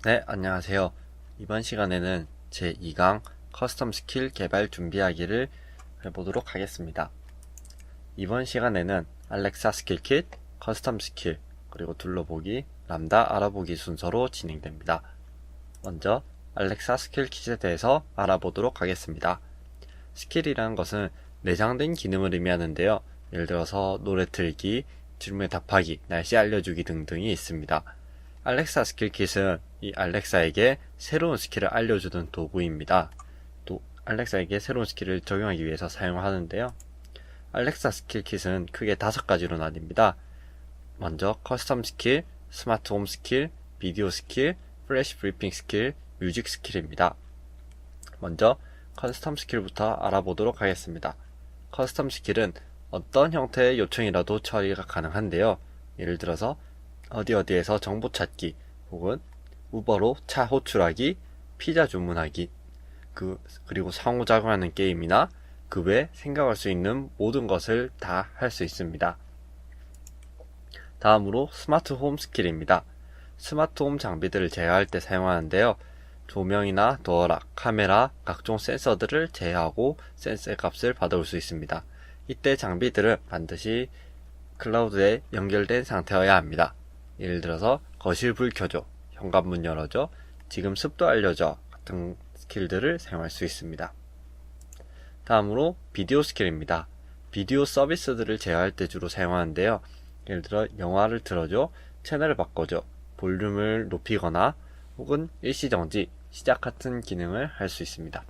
네, 안녕하세요. 이번 시간에는 제2강 커스텀 스킬 개발 준비하기를 해보도록 하겠습니다. 이번 시간에는 알렉사 스킬 킷, 커스텀 스킬, 그리고 둘러보기, 람다 알아보기 순서로 진행됩니다. 먼저 알렉사 스킬 킷에 대해서 알아보도록 하겠습니다. 스킬이라는 것은 내장된 기능을 의미하는데요. 예를 들어서 노래 틀기, 질문에 답하기, 날씨 알려주기 등등이 있습니다. 알렉사 스킬 킷은 이 알렉사에게 새로운 스킬을 알려주는 도구입니다. 또 알렉사에게 새로운 스킬을 적용하기 위해서 사용하는데요. 알렉사 스킬 킷은 크게 5가지로 나뉩니다. 먼저 커스텀 스킬, 스마트 홈 스킬, 비디오 스킬, 플래시 브리핑 스킬, 뮤직 스킬입니다. 먼저 커스텀 스킬부터 알아보도록 하겠습니다. 커스텀 스킬은 어떤 형태의 요청이라도 처리가 가능한데요. 예를 들어서 어디에서 정보 찾기, 혹은 우버로 차 호출하기, 피자 주문하기, 그리고 상호작용하는 게임이나 그 외 생각할 수 있는 모든 것을 다 할 수 있습니다. 다음으로 스마트 홈 스킬입니다. 스마트 홈 장비들을 제어할 때 사용하는데요. 조명이나 도어락, 카메라, 각종 센서들을 제어하고 센서의 값을 받아올 수 있습니다. 이때 장비들은 반드시 클라우드에 연결된 상태여야 합니다. 예를 들어서 거실 불 켜줘, 현관문 열어줘, 지금 습도 알려줘 같은 스킬들을 사용할 수 있습니다. 다음으로 비디오 스킬입니다. 비디오 서비스들을 제어할 때 주로 사용하는데요. 예를 들어 영화를 틀어줘, 채널을 바꿔줘, 볼륨을 높이거나 혹은 일시정지, 시작 같은 기능을 할 수 있습니다.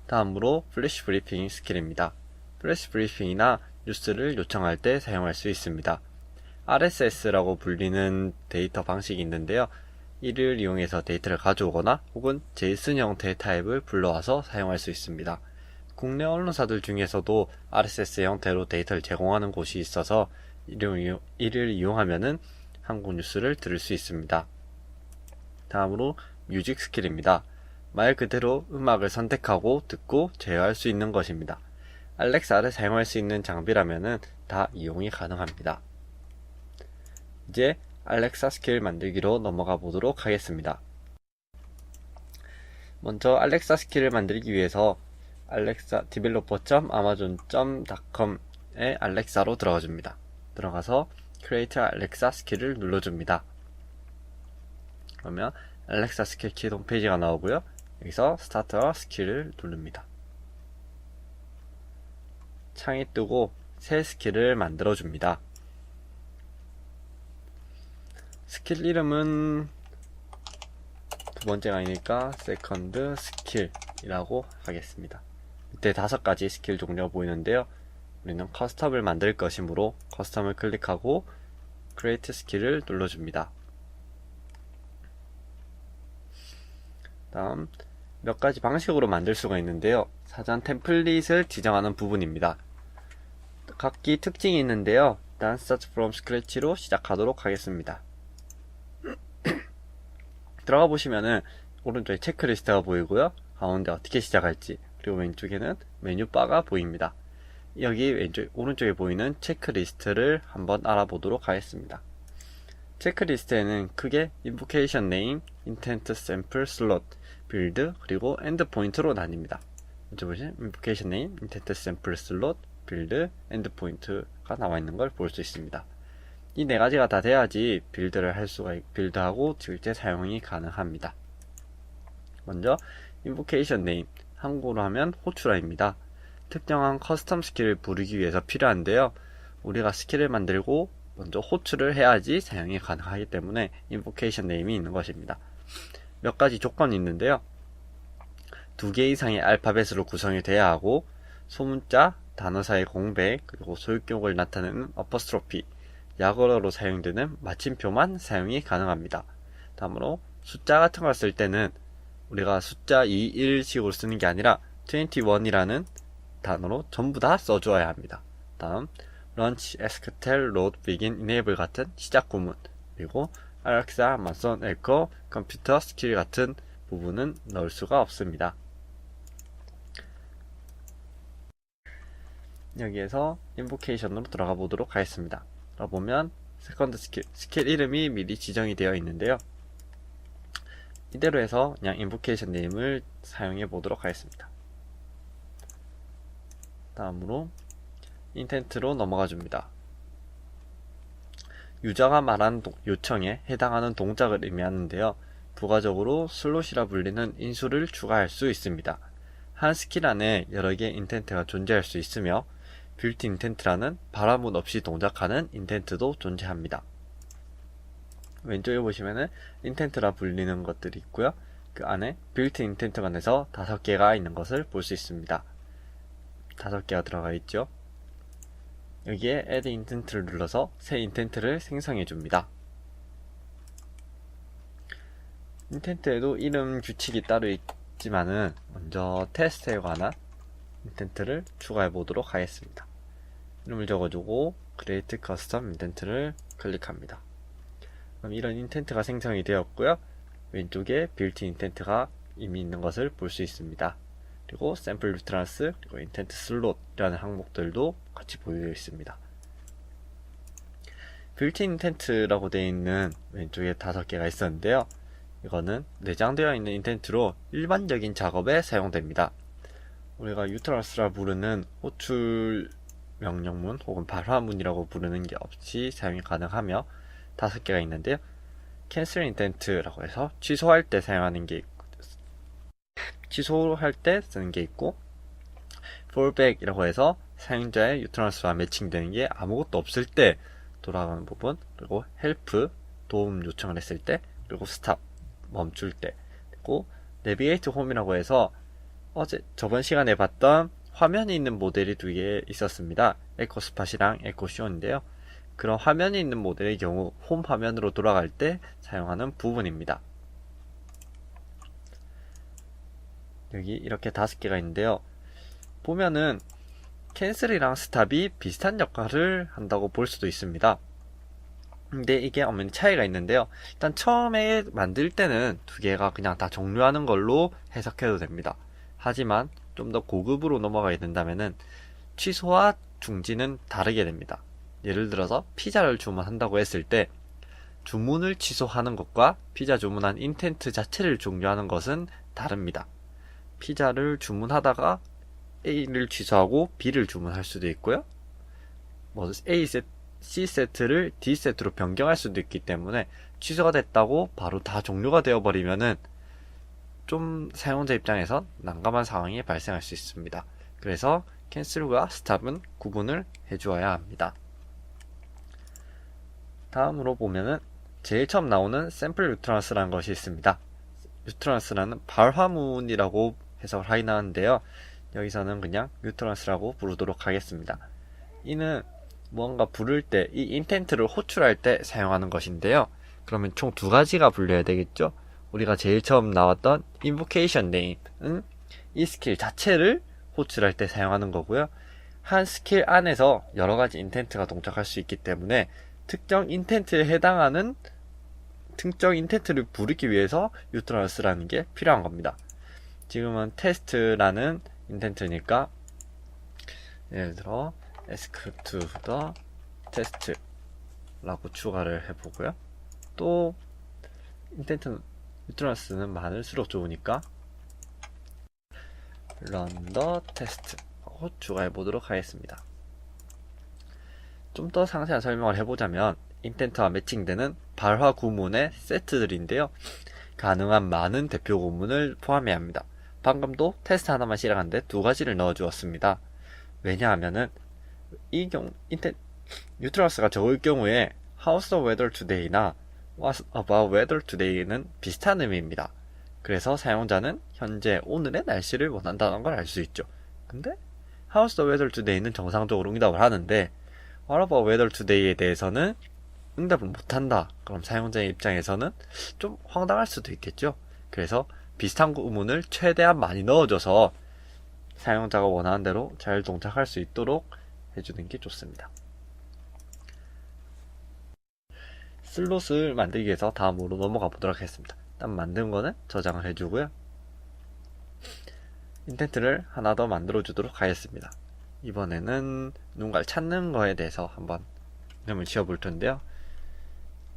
다음으로 플래시 브리핑 스킬입니다. 플래시 브리핑이나 뉴스를 요청할 때 사용할 수 있습니다. RSS라고 불리는 데이터 방식이 있는데요. 이를 이용해서 데이터를 가져오거나 혹은 JSON 형태의 타입을 불러와서 사용할 수 있습니다. 국내 언론사들 중에서도 RSS 형태로 데이터를 제공하는 곳이 있어서 이를 이용하면은 한국 뉴스를 들을 수 있습니다. 다음으로 뮤직 스킬입니다. 말 그대로 음악을 선택하고 듣고 제어할 수 있는 것입니다. 알렉사를 사용할 수 있는 장비라면은 다 이용이 가능합니다. 이제 알렉사 스킬 만들기로 넘어가 보도록 하겠습니다. 먼저 알렉사 스킬을 만들기 위해서 알렉사 developer.amazon.com에 알렉사로 들어가 줍니다. 들어가서 create 알렉사 스킬을 눌러줍니다. 그러면 알렉사 스킬 킷 홈페이지가 나오고요. 여기서 스타터 스킬을 누릅니다. 창이 뜨고 새 스킬을 만들어 줍니다. 스킬 이름은 두 번째가 아니니까 세컨드 스킬이라고 하겠습니다. 이때 5가지 스킬 종류가 보이는데요. 우리는 커스텀을 만들 것이므로 커스텀을 클릭하고 크리에이트 스킬을 눌러줍니다. 다음 몇 가지 방식으로 만들 수가 있는데요. 사전 템플릿을 지정하는 부분입니다. 각기 특징이 있는데요. 일단 Start from Scratch로 시작하도록 하겠습니다. 들어가 보시면은 오른쪽에 체크리스트가 보이고요. 가운데 어떻게 시작할지, 그리고 왼쪽에는 메뉴바가 보입니다. 여기 오른쪽에 보이는 체크리스트를 한번 알아보도록 하겠습니다. 체크리스트에는 크게 Invocation Name, Intent Sample Slot, Build, 그리고 Endpoint로 나뉩니다. 먼저 보시면 Invocation Name, Intent Sample Slot, Build, Endpoint가 나와 있는 걸 볼 수 있습니다. 이 4가지가 다 돼야지 빌드하고 실제 사용이 가능합니다. 먼저 Invocation Name, 한국어로 하면 호출어입니다. 특정한 커스텀 스킬을 부르기 위해서 필요한데요. 우리가 스킬을 만들고 먼저 호출을 해야지 사용이 가능하기 때문에 Invocation Name이 있는 것입니다. 몇 가지 조건이 있는데요. 2개 이상의 알파벳으로 구성이 돼야 하고, 소문자, 단어 사이 공백, 그리고 소유격을 나타내는 어퍼스트로피, 약어로 사용되는 마침표만 사용이 가능합니다. 다음으로 숫자 같은 걸 쓸 때는 우리가 숫자 2, 1식으로 쓰는 게 아니라 21이라는 단어로 전부 다 써주어야 합니다. 다음 Launch, Ask, Tell, Load, Begin, Enable 같은 시작 구문, 그리고 Alexa, Amazon, Echo, 컴퓨터 스킬 같은 부분은 넣을 수가 없습니다. 여기에서 인보케이션으로 들어가 보도록 하겠습니다. 보면 세컨드 스킬 이름이 미리 지정이 되어 있는데요. 이대로 해서 그냥 인보케이션 네임을 사용해 보도록 하겠습니다. 다음으로 인텐트로 넘어가 줍니다. 유저가 말한 요청에 해당하는 동작을 의미하는데요. 부가적으로 슬롯이라 불리는 인수를 추가할 수 있습니다. 한 스킬 안에 여러 개의 인텐트가 존재할 수 있으며 빌트 인텐트라는 바라문 없이 동작하는 인텐트도 존재합니다. 왼쪽에 보시면은 인텐트라 불리는 것들이 있고요. 그 안에 빌트 인텐트가 내서 5개가 있는 것을 볼 수 있습니다. 5개가 들어가 있죠. 여기에 add intent를 눌러서 새 인텐트를 생성해 줍니다. 인텐트에도 이름 규칙이 따로 있지만은 먼저 테스트에 관한 인텐트를 추가해 보도록 하겠습니다. 이름을 적어주고 create custom intent를 클릭합니다. 그럼 이런 인텐트가 생성이 되었고요. 왼쪽에 built intent가 이미 있는 것을 볼 수 있습니다. 그리고 샘플 유트란스, 그리고 인텐트 슬롯이라는 항목들도 같이 보여 있습니다. built intent라고 되어 있는 왼쪽에 5개가 있었는데요. 이거는 내장되어 있는 인텐트로 일반적인 작업에 사용됩니다. 우리가 유트란스라 부르는 호출 명령문 혹은 발화문이라고 부르는 게 없이 사용이 가능하며 5개가 있는데요. cancel intent라고 해서 취소할 때 사용하는 게 있고, 취소할 때 쓰는 게 있고, fallback이라고 해서 사용자의 유트란스와 매칭되는 게 아무것도 없을 때 돌아가는 부분, 그리고 help 도움 요청을 했을 때, 그리고 stop 멈출 때, 그리고 navigate home이라고 해서 저번 시간에 봤던 화면이 있는 모델이 2개 있었습니다. 에코스팟이랑 에코시온인데요. 그런 화면이 있는 모델의 경우 홈 화면으로 돌아갈 때 사용하는 부분입니다. 여기 이렇게 5개가 있는데요. 보면은 캔슬이랑 스탑이 비슷한 역할을 한다고 볼 수도 있습니다. 근데 이게 엄연히 차이가 있는데요. 일단 처음에 만들 때는 2개가 그냥 다 종료하는 걸로 해석해도 됩니다. 하지만 좀 더 고급으로 넘어가게 된다면은 취소와 중지는 다르게 됩니다. 예를 들어서 피자를 주문한다고 했을 때 주문을 취소하는 것과 피자 주문한 인텐트 자체를 종료하는 것은 다릅니다. 피자를 주문하다가 A를 취소하고 B를 주문할 수도 있고요. C 세트를 D 세트로 변경할 수도 있기 때문에 취소가 됐다고 바로 다 종료가 되어버리면은 좀 사용자 입장에선 난감한 상황이 발생할 수 있습니다. 그래서 캔슬과 스탑은 구분을 해주어야 합니다. 다음으로 보면은 제일 처음 나오는 샘플 유트란스라는 것이 있습니다. 유트란스라는 발화문이라고 해석을 하긴 하는데요. 여기서는 그냥 유트란스라고 부르도록 하겠습니다. 이는 무언가 부를 때 이 인텐트를 호출할 때 사용하는 것인데요. 그러면 총 2가지가 불려야 되겠죠. 우리가 제일 처음 나왔던 invocation name은 이 스킬 자체를 호출할 때 사용하는 거고요. 한 스킬 안에서 여러가지 인텐트가 동작할 수 있기 때문에 특정 인텐트에 해당하는 특정 인텐트를 부르기 위해서 유트란스라는 게 필요한 겁니다. 지금은 테스트라는 인텐트니까 예를 들어 ask to the test 라고 추가를 해보고요. 또 인텐트 유트란스는 많을수록 좋으니까 run the test 하고 추가해 보도록 하겠습니다. 좀 더 상세한 설명을 해보자면 인텐트와 매칭되는 발화 구문의 세트들인데요. 가능한 많은 대표 구문을 포함해야 합니다. 방금도 테스트 하나만 실행하는데 2가지를 넣어 주었습니다. 왜냐하면은 유트란스가 적을 경우에 how's the weather today나 what's about weather today는 비슷한 의미입니다. 그래서 사용자는 현재 오늘의 날씨를 원한다는 걸 알 수 있죠. 근데 how's the weather today는 정상적으로 응답을 하는데 what about weather today에 대해서는 응답을 못한다. 그럼 사용자의 입장에서는 좀 황당할 수도 있겠죠. 그래서 비슷한 구문을 최대한 많이 넣어줘서 사용자가 원하는 대로 잘 동작할 수 있도록 해주는 게 좋습니다. 슬롯을 만들기 위해서 다음으로 넘어가 보도록 하겠습니다. 일단 만든 거는 저장을 해주고요. 인텐트를 하나 더 만들어 주도록 하겠습니다. 이번에는 누군가를 찾는 거에 대해서 한번 이름을 지어 볼 텐데요.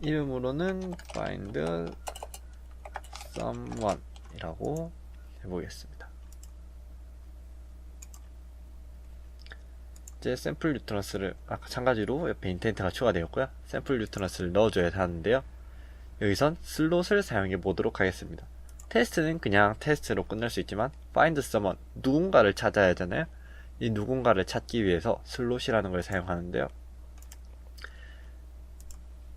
이름으로는 find someone 이라고 해보겠습니다. 이제 샘플 뉴트런스를 아까 마찬가지로 옆에 인텐트가 추가되었고요. 샘플 뉴트런스를 넣어줘야 하는데요. 여기선 슬롯을 사용해 보도록 하겠습니다. 테스트는 그냥 테스트로 끝날 수 있지만 find someone, 누군가를 찾아야 하잖아요. 이 누군가를 찾기 위해서 슬롯이라는 걸 사용하는데요.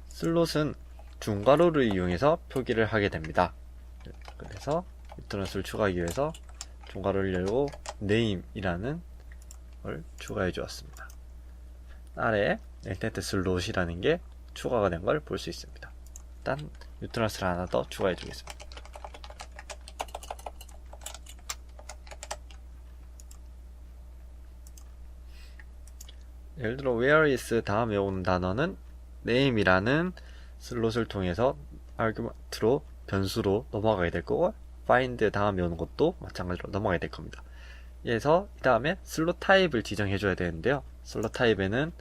슬롯은 중괄호를 이용해서 표기를 하게 됩니다. 그래서 뉴트런스를 추가하기 위해서 중괄호를 열고 name이라는 걸 추가해 주었습니다. 아래에 인텐트 슬롯이라는 게 추가가 된 걸 볼 수 있습니다. 일단 뉴트런스를 하나 더 추가해 주겠습니다. 예를 들어 where is 다음에 오는 단어는 name이라는 슬롯을 통해서 아규먼트로 변수로 넘어가게 될 거고 find 다음에 오는 것도 마찬가지로 넘어가게 될 겁니다. 그래서 이 다음에 슬롯 타입을 지정해 줘야 되는데요. 슬롯 타입에는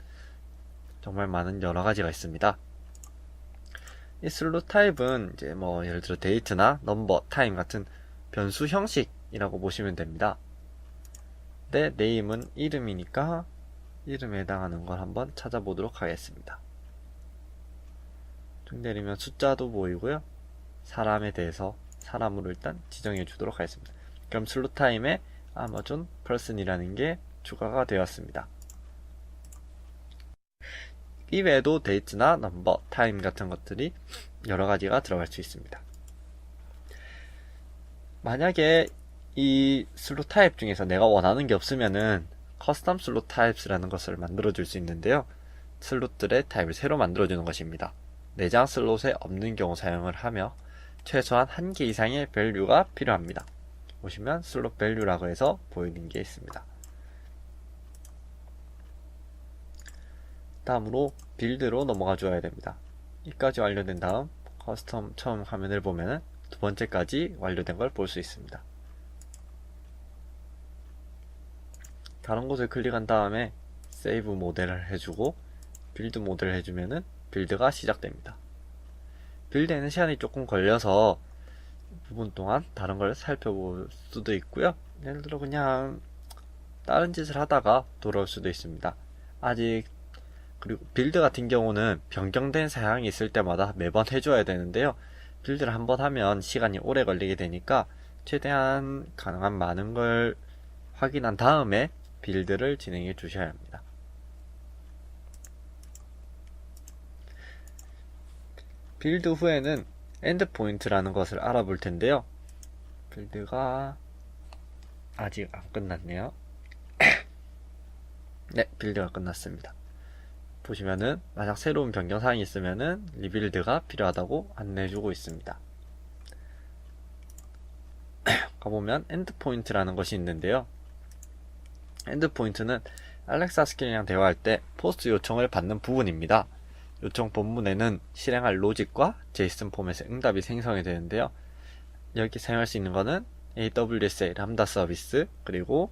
정말 많은 여러 가지가 있습니다. 이 슬롯 타입은 이제 뭐 예를 들어 데이트나 넘버, 타임 같은 변수 형식이라고 보시면 됩니다. 내 name은 이름이니까 이름에 해당하는 걸 한번 찾아보도록 하겠습니다. 쭉 내리면 숫자도 보이고요. 사람에 대해서 사람으로 일단 지정해 주도록 하겠습니다. 그럼 슬롯 타임에 아마존 person이라는 게 추가가 되었습니다. 이외에도 데이트나 넘버, 타임 같은 것들이 여러 가지가 들어갈 수 있습니다. 만약에 이 슬롯 타입 중에서 내가 원하는 게 없으면은 커스텀 슬롯 타입스라는 것을 만들어 줄 수 있는데요. 슬롯들의 타입을 새로 만들어 주는 것입니다. 내장 슬롯에 없는 경우 사용을 하며 최소한 1개 이상의 밸류가 필요합니다. 보시면 슬롯 밸류라고 해서 보이는 게 있습니다. 다음으로 빌드로 넘어가 줘야 됩니다. 이까지 완료된 다음 커스텀 처음 화면을 보면 두 번째까지 완료된 걸 볼 수 있습니다. 다른 곳을 클릭한 다음에 세이브 모델을 해주고 빌드 모델을 해주면은 빌드가 시작됩니다. 빌드에는 시간이 조금 걸려서 부분 동안 다른 걸 살펴볼 수도 있고요. 예를 들어 그냥 다른 짓을 하다가 돌아올 수도 있습니다. 아직 그리고 빌드 같은 경우는 변경된 사양이 있을 때마다 매번 해줘야 되는데요. 빌드를 한번 하면 시간이 오래 걸리게 되니까 최대한 가능한 많은 걸 확인한 다음에 빌드를 진행해 주셔야 합니다. 빌드 후에는 엔드포인트라는 것을 알아볼 텐데요. 빌드가 아직 안 끝났네요. 네, 빌드가 끝났습니다. 보시면은 만약 새로운 변경사항이 있으면은 리빌드가 필요하다고 안내해주고 있습니다. 가보면 엔드포인트라는 것이 있는데요. 엔드포인트는 알렉사 스킬이랑 대화할 때 포스트 요청을 받는 부분입니다. 요청 본문에는 실행할 로직과 제이슨 포맷의 응답이 생성이 되는데요. 여기 사용할 수 있는 것은 AWS의 람다 서비스 그리고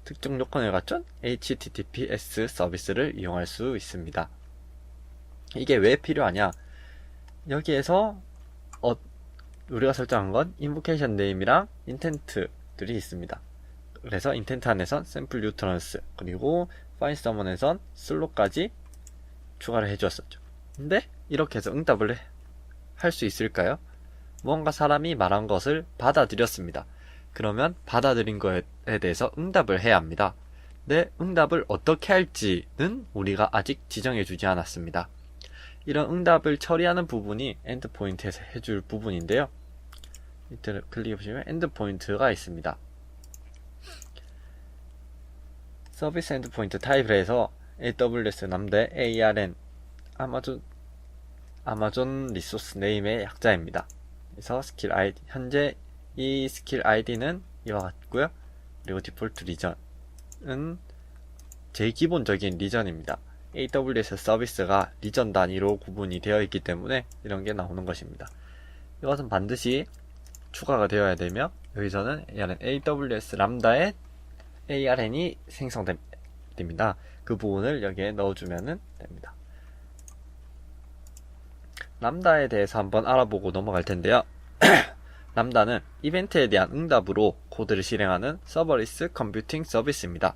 특정 요건을 갖춘 HTTPS 서비스를 이용할 수 있습니다. 이게 왜 필요하냐? 여기에서 우리가 설정한 건 인보케이션 네임이랑 인텐트들이 있습니다. 그래서 인텐트 안에선 샘플 뉴트런스 그리고 find someone에선 슬롯까지 추가를 해주었었죠. 근데 이렇게 해서 응답을 할 수 있을까요? 무언가 사람이 말한 것을 받아들였습니다. 그러면 받아들인 것에 대해서 응답을 해야 합니다. 네, 응답을 어떻게 할지는 우리가 아직 지정해 주지 않았습니다. 이런 응답을 처리하는 부분이 엔드포인트에서 해줄 부분인데요. 밑에 클릭해 보시면 엔드포인트가 있습니다. 서비스 엔드포인트 타입을 해서 AWS 람다 ARN 아마존 리소스 네임의 약자입니다. 그래서 스킬 아이디 현재 이 스킬 아이디는 이와 같고요. 그리고 디폴트 리전은 제일 기본적인 리전입니다. AWS 서비스가 리전 단위로 구분이 되어 있기 때문에 이런 게 나오는 것입니다. 이것은 반드시 추가가 되어야 되며 여기서는 AWS 람다의 ARN이 생성됩니다. 그 부분을 여기에 넣어주면 됩니다. 람다에 대해서 한번 알아보고 넘어갈 텐데요. 람다는 이벤트에 대한 응답으로 코드를 실행하는 서버리스 컴퓨팅 서비스입니다.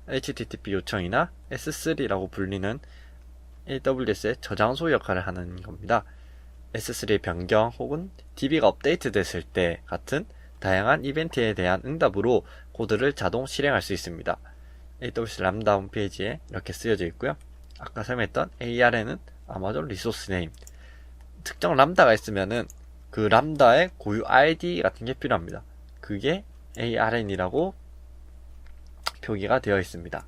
HTTP 요청이나 S3라고 불리는 AWS의 저장소 역할을 하는 겁니다. S3의 변경 혹은 DB가 업데이트 됐을 때 같은 다양한 이벤트에 대한 응답으로 코드를 자동 실행할 수 있습니다. AWS 람다 홈페이지에 이렇게 쓰여져 있고요. 아까 설명했던 ARN은 아마존 리소스 네임. 특정 람다가 있으면은 그 람다의 고유 ID 같은 게 필요합니다. 그게 ARN이라고 표기가 되어 있습니다.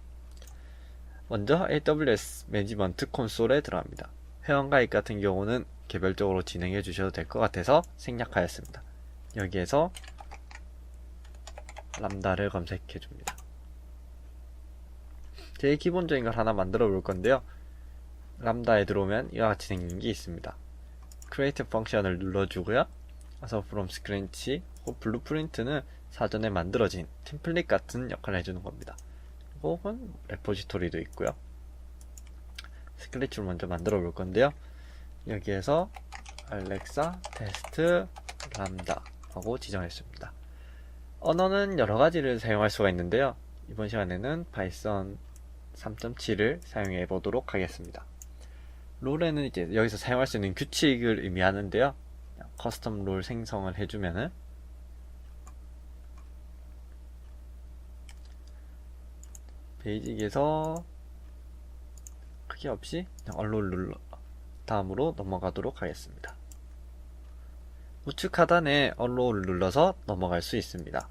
먼저 AWS 매니지먼트 콘솔에 들어갑니다. 회원가입 같은 경우는 개별적으로 진행해 주셔도 될 것 같아서 생략하였습니다. 여기에서 람다를 검색해 줍니다. 제일 기본적인 걸 하나 만들어 볼 건데요. 람다에 들어오면 이와 같이 생긴 게 있습니다. create 펑션을 눌러주고요. 그래서 from scratch 혹은 블루프린트는 사전에 만들어진 템플릿 같은 역할을 해주는 겁니다. 혹은 레포지토리도 있고요. 스크래치를 먼저 만들어 볼 건데요. 여기에서 알렉사 테스트 람다 하고 지정했습니다. 언어는 여러 가지를 사용할 수가 있는데요. 이번 시간에는 파이썬 3.7을 사용해 보도록 하겠습니다. 롤에는 이제 여기서 사용할 수 있는 규칙을 의미하는데요. 커스텀 롤 생성을 해주면은 베이직에서 크기 없이 그냥 언롤 눌러 다음으로 넘어가도록 하겠습니다. 우측 하단에 언롤을 눌러서 넘어갈 수 있습니다.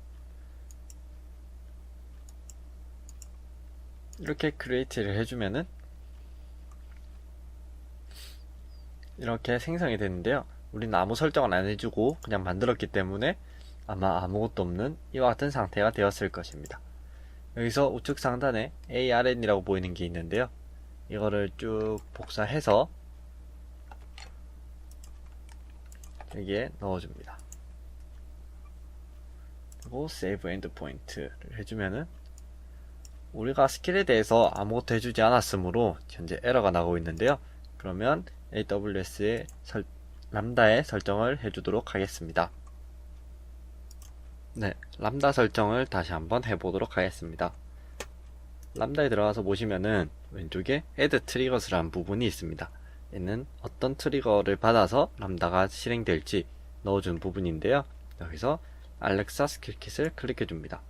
이렇게 크리에이트를 해주면은 이렇게 생성이 되는데요. 우리는 아무 설정을 안 해주고 그냥 만들었기 때문에 아마 아무것도 없는 이와 같은 상태가 되었을 것입니다. 여기서 우측 상단에 ARN이라고 보이는 게 있는데요. 이거를 쭉 복사해서 여기에 넣어줍니다. 그리고 Save Endpoint를 해주면은 우리가 스킬에 대해서 아무것도 해주지 않았으므로 현재 에러가 나고 있는데요. 그러면 AWS의 람다의 설정을 해주도록 하겠습니다. 네, 람다 설정을 다시 한번 해보도록 하겠습니다. 람다에 들어가서 보시면은 왼쪽에 Add Triggers라는 부분이 있습니다. 얘는 어떤 트리거를 받아서 람다가 실행될지 넣어준 부분인데요. 여기서 알렉사 스킬킷을 클릭해 줍니다.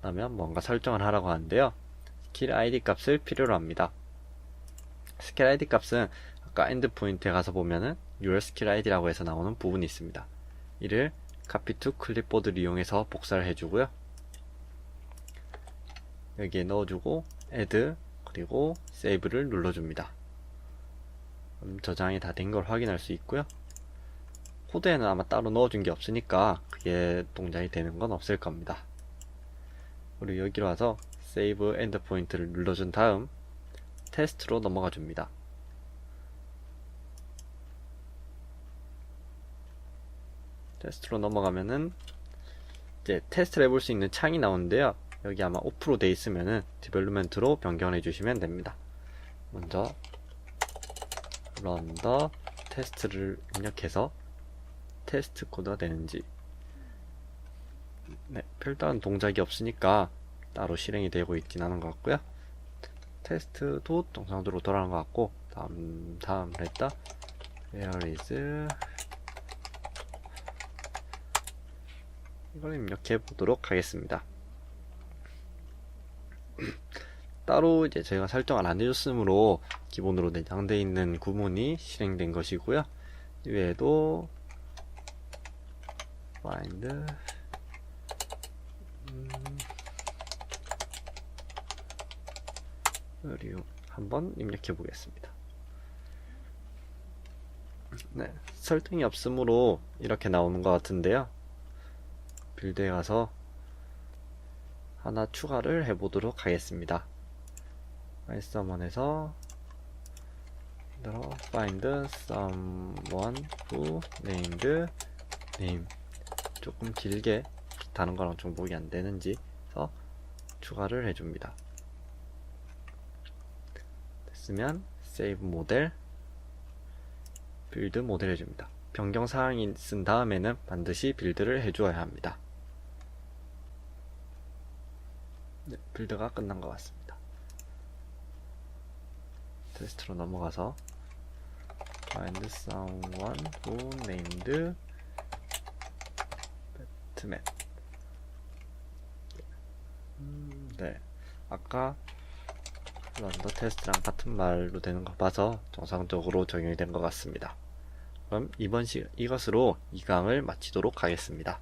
그러면 뭔가 설정을 하라고 하는데요. 스킬 ID 값을 필요로 합니다. 스킬 ID 값은 아까 엔드포인트에 가서 보면은 Your Skill ID라고 해서 나오는 부분이 있습니다. 이를 Copy to Clipboard를 이용해서 복사를 해주고요. 여기에 넣어주고 Add 그리고 Save를 눌러줍니다. 저장이 다 된 걸 확인할 수 있고요. 코드에는 아마 따로 넣어준 게 없으니까 그게 동작이 되는 건 없을 겁니다. 그리고 여기로 와서 Save Endpoint를 눌러준 다음 테스트로 넘어가 줍니다. 테스트로 넘어가면은 이제 테스트를 해볼 수 있는 창이 나오는데요. 여기 아마 오프로 돼 있으면은 디벨롭먼트로 변경해 주시면 됩니다. 먼저 run the test를 입력해서 테스트 코드가 되는지, 네, 별다른 동작이 없으니까 따로 실행이 되고 있진 않은 것 같고요. 테스트도 정상적으로 돌아가는 것 같고, 다음 했다 where is 이걸 입력해 보도록 하겠습니다. 따로 이제 저희가 설정을 안 해줬으므로 기본으로 내장되어 있는 구문이 실행된 것이고요. 이외에도 find 그리고 한번 입력해 보겠습니다. 네, 설정이 없으므로 이렇게 나오는 것 같은데요. 빌드에 가서 하나 추가를 해보도록 하겠습니다. someone에서 find someone who named name, 조금 길게 다른 거랑 중복이 안 되는지 해서 추가를 해줍니다. 됐으면 save 모델, 빌드 모델 해줍니다. 변경사항이 있은 다음에는 반드시 빌드를 해주어야 합니다. 네, 빌드가 끝난 것 같습니다. 테스트로 넘어가서 find someone who named batman. 네, 아까 런더 테스트랑 같은 말로 되는 거 봐서 정상적으로 적용이 된 것 같습니다. 그럼 이것으로 2강을 마치도록 하겠습니다.